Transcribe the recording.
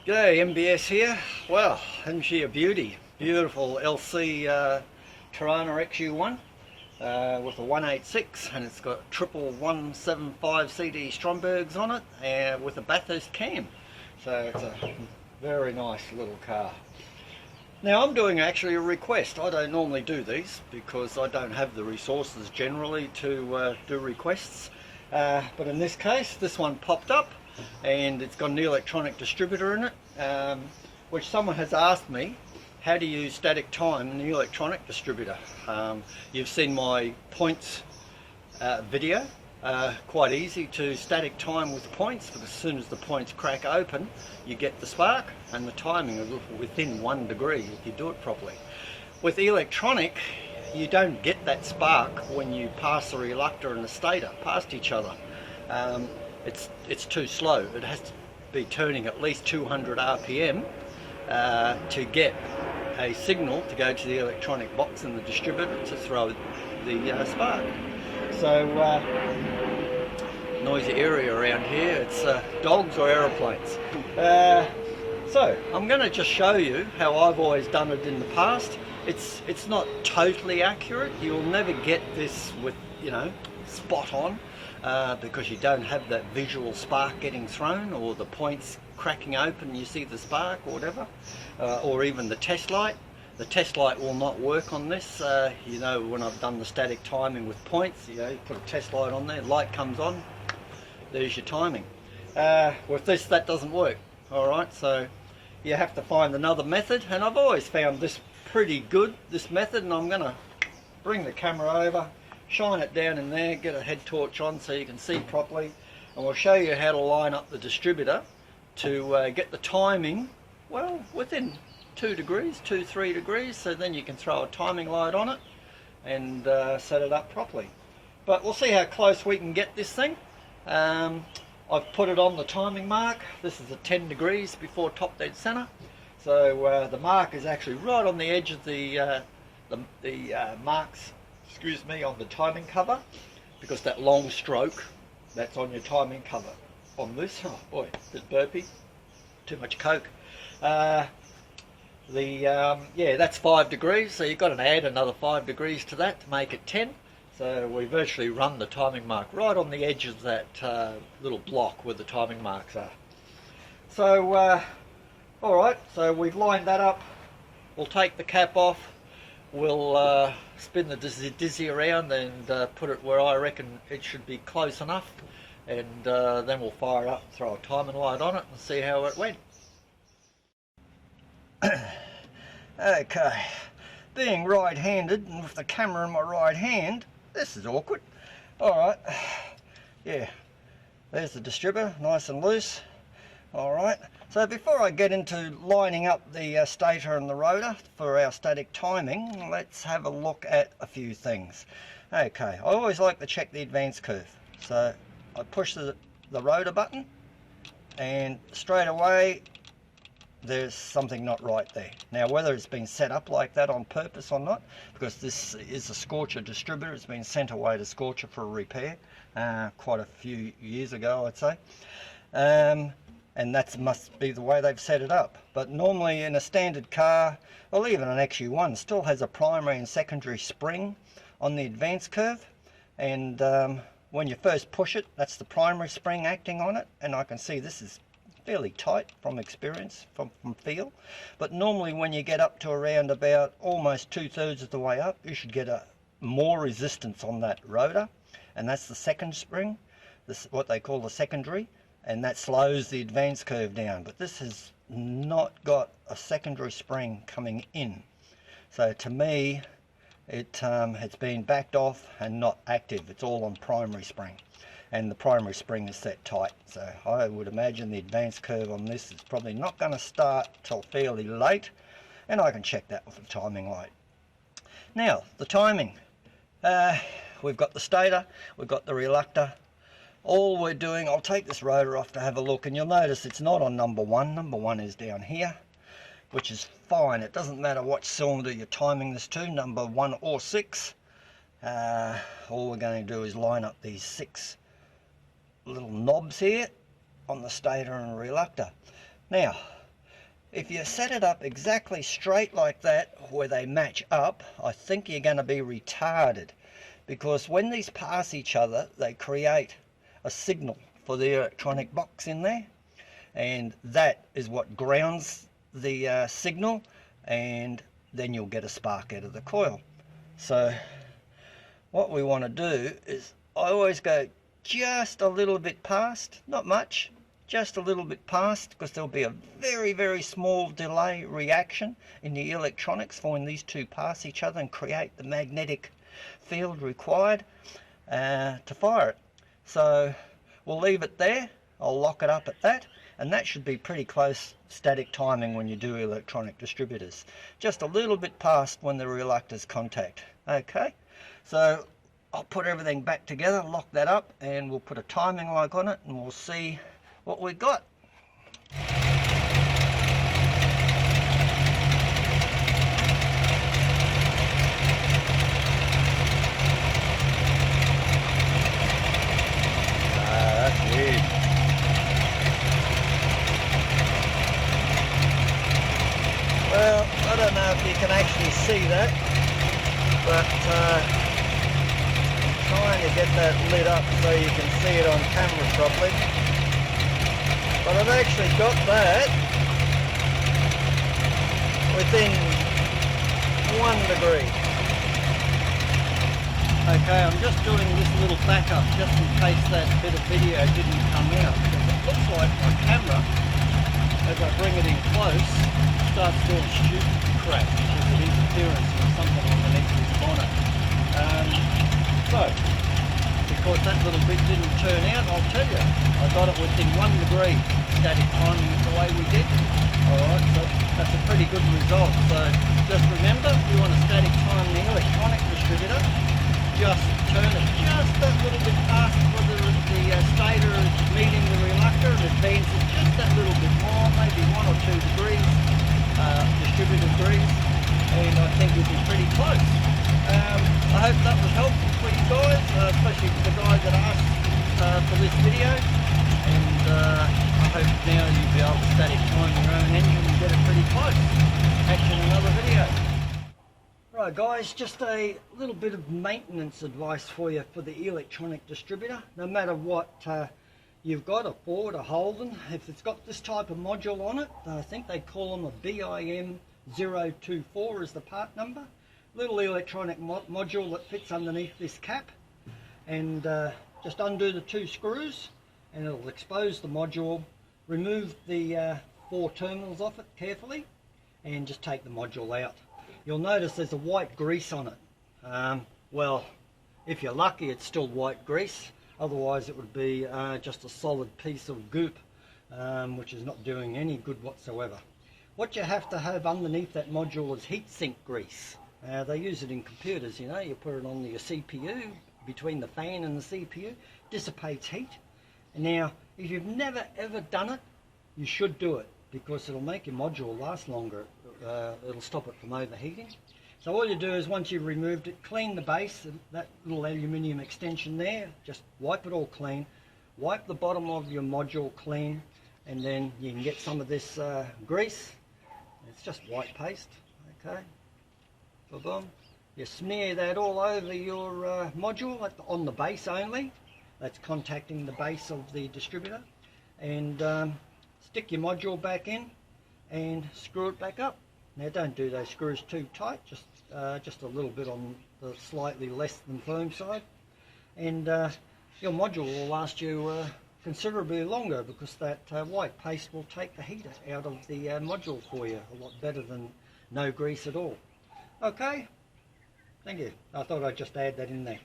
G'day, MBS here. Well, isn't she a beauty? Beautiful LC Torana XU-1 with a 186, and it's got triple 175 CD Strombergs on it with a Bathurst cam. So it's a very nice little car. Now I'm doing actually a request. I don't normally do these because I don't have the resources generally to do requests. But in this case, this one popped up and it's got an electronic distributor in it, which someone has asked me, how do you use static time in the electronic distributor? You've seen my points video. Quite easy to static time with points, because as soon as the points crack open you get the spark, and the timing is within 1 degree if you do it properly. With electronic, you don't get that spark when you pass the reluctor and the stator past each other. It's too slow. It has to be turning at least 200 RPM to get a signal to go to the electronic box in the distributor to throw the spark. So noisy area around here, it's dogs or aeroplanes. So I'm going to just show you how I've always done it in the past. It's not totally accurate. You'll never get this with, spot on, because you don't have that visual spark getting thrown, or the points cracking open, you see the spark or whatever, or even the test light. The test light will not work on this. When I've done the static timing with points, you put a test light on there, light comes on, there's your timing. With this, that doesn't work. Alright, so you have to find another method, and I've always found this pretty good, this method, and I'm going to bring the camera over, shine it down in there, get a head torch on so you can see properly, and we'll show you how to line up the distributor to get the timing, well, within 2 degrees, 2-3 degrees, so then you can throw a timing light on it and set it up properly. But we'll see how close we can get this thing. I've put it on the timing mark. This is at 10 degrees before top dead center. So the mark is actually right on the edge of the marks, on the timing cover, because that long stroke, that's on your timing cover. On this, oh boy, bit burpy, too much Coke. Yeah, that's 5 degrees, so you've got to add another 5 degrees to that to make it 10. So we virtually run the timing mark right on the edge of that little block where the timing marks are. So, alright, so we've lined that up. We'll take the cap off. We'll spin the dizzy around and put it where I reckon it should be close enough. And then we'll fire it up, throw a timing light on it and see how it went. Okay, being right-handed and with the camera in my right hand, this is awkward. Alright, yeah, there's the distributor, nice and loose. Alright, so before I get into lining up the stator and the rotor for our static timing, let's have a look at a few things. Okay, I always like to check the advance curve. So I push the rotor button, and straight away there's something not right there. Now, whether it's been set up like that on purpose or not, because this is a Scorcher distributor, it's been sent away to Scorcher for a repair quite a few years ago, I'd say, and that must be the way they've set it up. But normally in a standard car, or even an XU-1, still has a primary and secondary spring on the advance curve, and when you first push it, that's the primary spring acting on it, and I can see this is fairly tight from experience, from feel. But normally when you get up to around about almost 2/3 of the way up, you should get more resistance on that rotor, and that's the second spring, this what they call the secondary, and that slows the advance curve down. But this has not got a secondary spring coming in, so to me it's been backed off and not active. It's all on primary spring, and the primary spring is set tight. So I would imagine the advance curve on this is probably not going to start till fairly late, and I can check that with a timing light. Now, the timing. We've got the stator, we've got the reluctor. All we're doing, I'll take this rotor off to have a look, and you'll notice it's not on number 1. Number 1 is down here, which is fine. It doesn't matter what cylinder you're timing this to, number 1 or 6. All we're going to do is line up these 6 little knobs here on the stator and reluctor. Now, if you set it up exactly straight like that, where they match up, I think you're going to be retarded, because when these pass each other, they create a signal for the electronic box in there, and that is what grounds the signal, and then you'll get a spark out of the coil. So what we want to do is, I always go just a little bit past, not much, just a little bit past, because there'll be a very, very small delay reaction in the electronics for when these two pass each other and create the magnetic field required to fire it. So we'll leave it there. I'll lock it up at that, and that should be pretty close static timing when you do electronic distributors. Just a little bit past when the reluctors contact. Okay, so I'll put everything back together, lock that up, and we'll put a timing log on it, and we'll see what we got. That's weird. Well, I don't know if you can actually see that, but trying to get that lit up so you can see it on camera properly. But I've actually got that within 1 degree. Okay, I'm just doing this little backup just in case that bit of video didn't come out. It looks like my camera, as I bring it in close, starts doing stupid crap because of interference or something underneath this bonnet. So, because that little bit didn't turn out, I'll tell you, I got it within 1 degree static timing the way we did. Alright, so that's a pretty good result. So just remember, if you want to static time the electronic distributor, just turn it just that little bit past whether the stator is meeting the reluctor and advance it just that little bit more, maybe 1 or 2 degrees, distributor degrees, and I think you'll be pretty close. I hope that was helpful for you guys, especially for the guys that asked for this video, and I hope now you'll be able to static time your own engine and get it pretty close. Catch you in another video. Right guys, just a little bit of maintenance advice for you for the electronic distributor. No matter what you've got, a Ford, a Holden, if it's got this type of module on it, I think they call them a BIM 024 is the part number. Little electronic module that fits underneath this cap, and just undo the 2 screws and it'll expose the module. Remove the 4 terminals off it carefully and just take the module out. You'll notice there's a white grease on it. Well, if you're lucky it's still white grease, otherwise it would be just a solid piece of goop, which is not doing any good whatsoever. What you have to have underneath that module is heatsink grease. They use it in computers, you know, you put it on your CPU, between the fan and the CPU, dissipates heat. Now, if you've never ever done it, you should do it, because it'll make your module last longer. It'll stop it from overheating. So all you do is, once you've removed it, clean the base, that little aluminium extension there, just wipe it all clean, wipe the bottom of your module clean, and then you can get some of this grease. It's just white paste, okay. Boom. You smear that all over your module on the base only. That's contacting the base of the distributor. And stick your module back in and screw it back up. Now don't do those screws too tight, just a little bit on the slightly less than firm side. And your module will last you considerably longer, because that white paste will take the heat out of the module for you a lot better than no grease at all. Okay, thank you. I thought I'd just add that in there.